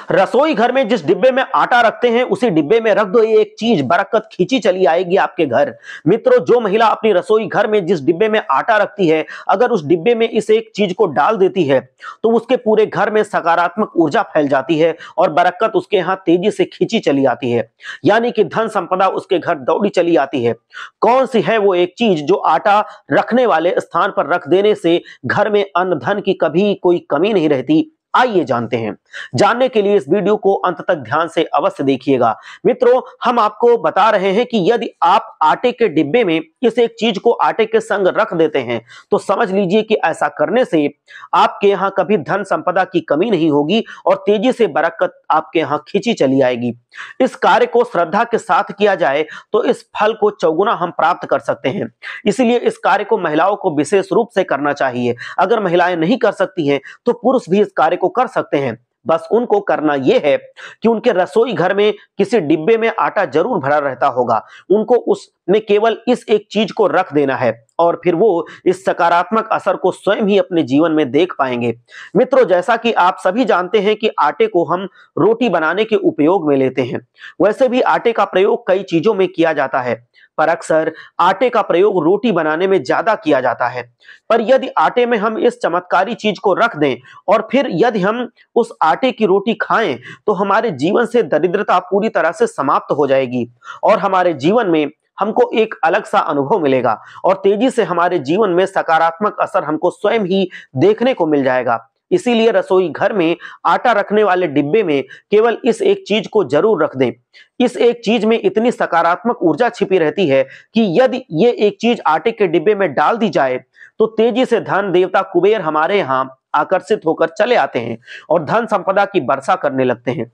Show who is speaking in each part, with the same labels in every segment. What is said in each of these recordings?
Speaker 1: रसोई घर में जिस डिब्बे में आटा रखते हैं उसी डिब्बे में रख दो ये एक चीज, बरकत खींची चली आएगी आपके घर। मित्रों, जो महिला अपनी रसोई घर में जिस डिब्बे में आटा रखती है, अगर उस डिब्बे में इस एक चीज को डाल देती है तो उसके पूरे घर में सकारात्मक ऊर्जा फैल जाती है और बरकत उसके यहां तेजी से खींची चली आती है, यानी कि धन संपदा उसके घर दौड़ी चली आती है। कौन सी है वो एक चीज जो आटा रखने वाले स्थान पर रख देने से घर में अन्न धन की कभी कोई कमी नहीं रहती? आइए जानते हैं। जानने के लिए इस वीडियो को अंत तक ध्यान से अवश्य देखिएगा। मित्रों, हम आपको बता रहे हैं कि यदि आप आटे के डिब्बे में इस एक चीज को आटे के संग रख देते हैं तो समझ लीजिए कि ऐसा करने से आपके यहां कभी धन संपदा की कमी नहीं होगी और तेजी से बरकत आपके यहां खींची चली आएगी। इस कार्य को श्रद्धा के साथ किया जाए तो इस फल को चौगुना हम प्राप्त कर सकते हैं। इसलिए इस कार्य को महिलाओं को विशेष रूप से करना चाहिए। अगर महिलाएं नहीं कर सकती हैं तो पुरुष भी इस कार्य को कर सकते हैं। बस उनको करना यह है कि उनके रसोई घर में किसी डिब्बे में आटा जरूर भरा रहता होगा, उनको उसमें केवल इस एक चीज को रख देना है और फिर वो इस सकारात्मक असर को स्वयं ही अपने जीवन में देख पाएंगे। मित्रों, जैसा कि आप सभी जानते हैं कि आटे को हम रोटी बनाने के उपयोग में लेते हैं, वैसे भी आटे का प्रयोग कई चीजों में किया जाता है, पर अक्सर आटे का प्रयोग रोटी बनाने में ज्यादा किया जाता है। पर यदि आटे में हम इस चमत्कारी चीज को रख दें और फिर यदि हम उस आटे की रोटी खाएं तो हमारे जीवन से दरिद्रता पूरी तरह से समाप्त हो जाएगी और हमारे जीवन में हमको एक अलग सा अनुभव मिलेगा और तेजी से हमारे जीवन में सकारात्मक असर हमको स्वयं ही देखने को मिल जाएगा। इसीलिए रसोई घर में आटा रखने वाले डिब्बे में केवल इस एक चीज को जरूर रख दें। इस एक चीज में इतनी सकारात्मक ऊर्जा छिपी रहती है कि यदि ये एक चीज आटे के डिब्बे में डाल दी जाए तो तेजी से धन देवता कुबेर हमारे यहाँ आकर्षित होकर चले आते हैं और धन संपदा की वर्षा करने लगते हैं।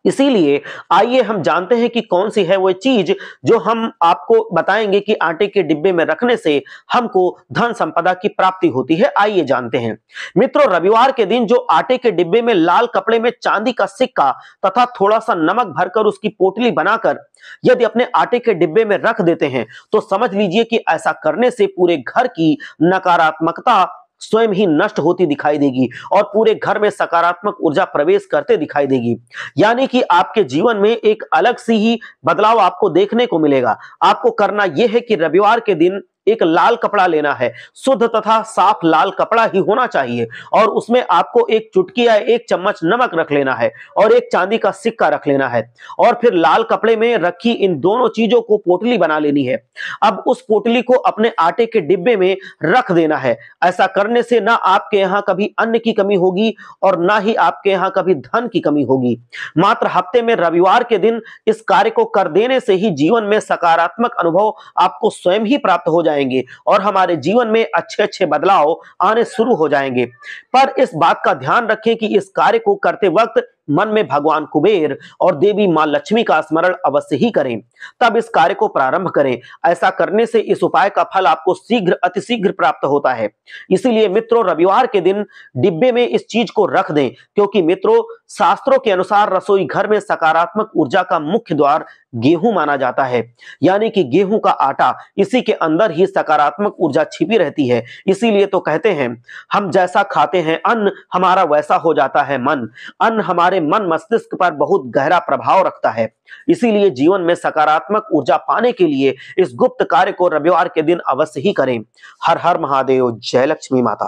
Speaker 1: इसीलिए आइए हम जानते हैं कि कौन सी है वो चीज जो हम आपको बताएंगे कि आटे के डिब्बे में रखने से हमको धन संपदा की प्राप्ति होती है। आइए जानते हैं। मित्रों, रविवार के दिन जो आटे के डिब्बे में लाल कपड़े में चांदी का सिक्का तथा थोड़ा सा नमक भरकर उसकी पोटली बनाकर यदि अपने आटे के डिब्बे में रख देते हैं तो समझ लीजिए कि ऐसा करने से पूरे घर की नकारात्मकता स्वयं ही नष्ट होती दिखाई देगी और पूरे घर में सकारात्मक ऊर्जा प्रवेश करते दिखाई देगी। यानी कि आपके जीवन में एक अलग सी ही बदलाव आपको देखने को मिलेगा। आपको करना यह है कि रविवार के दिन एक लाल कपड़ा लेना है, शुद्ध तथा साफ लाल कपड़ा ही होना चाहिए और उसमें आपको एक चुटकी या एक चम्मच नमक रख लेना है और एक चांदी का सिक्का रख लेना है और फिर लाल कपड़े में रखी इन दोनों चीजों को पोटली बना लेनी है। अब उस पोटली को अपने आटे के डिब्बे में रख देना है। ऐसा करने से ना आपके यहाँ कभी अन्न की कमी होगी और ना ही आपके यहाँ कभी धन की कमी होगी। मात्र हफ्ते में रविवार के दिन इस कार्य को कर देने से ही जीवन में सकारात्मक अनुभव आपको स्वयं ही प्राप्त हो जाएंगे और हमारे जीवन में अच्छे अच्छे बदलाव आने शुरू हो जाएंगे। पर इस बात का ध्यान रखें कि इस कार्य को करते वक्त मन में भगवान कुबेर और देवी मां लक्ष्मी का स्मरण अवश्य ही करें, तब इस कार्य को प्रारंभ करें। ऐसा करने से इस उपाय का फल आपको शीघ्र अतिशीघ्र प्राप्त होता है। इसीलिए मित्रों, रविवार के दिन डिब्बे में इस चीज को रख दें, क्योंकि मित्रों शास्त्रों के अनुसार रसोई घर में सकारात्मक ऊर्जा का मुख्य द्वार गेहूं माना जाता है, यानी कि गेहूं का आटा, इसी के अंदर ही सकारात्मक ऊर्जा छिपी रहती है। इसीलिए तो कहते हैं, हम जैसा खाते हैं अन्न हमारा वैसा हो जाता है मन। अन्न हमारे मन मस्तिष्क पर बहुत गहरा प्रभाव रखता है। इसीलिए जीवन में सकारात्मक ऊर्जा पाने के लिए इस गुप्त कार्य को रविवार के दिन अवश्य ही करें। हर हर महादेव। जय लक्ष्मी माता।